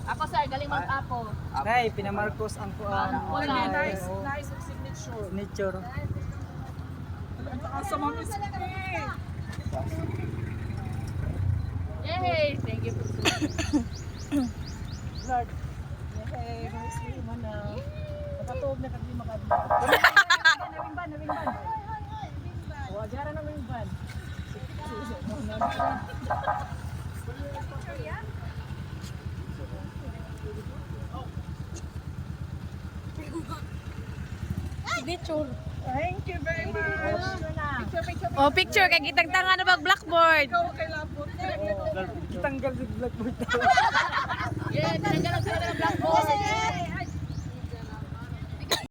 Ako sir, galing mag-apo. Nay, pinamarkos ang kuan. Wala. Nice signature. Nature. Sa mga Yay! Thank you. Lord. Hey, mercy mo na. Nakatuog na kami makadto. Nawing ban. Wa jara na nawing ban. Signature. Thank you very much. Picture. Oh, picture kay kitang tanga na bag blackboard. Ikaw kay labot. Tanggal sa blackboard. Yeah, tinanggal ang blackboard.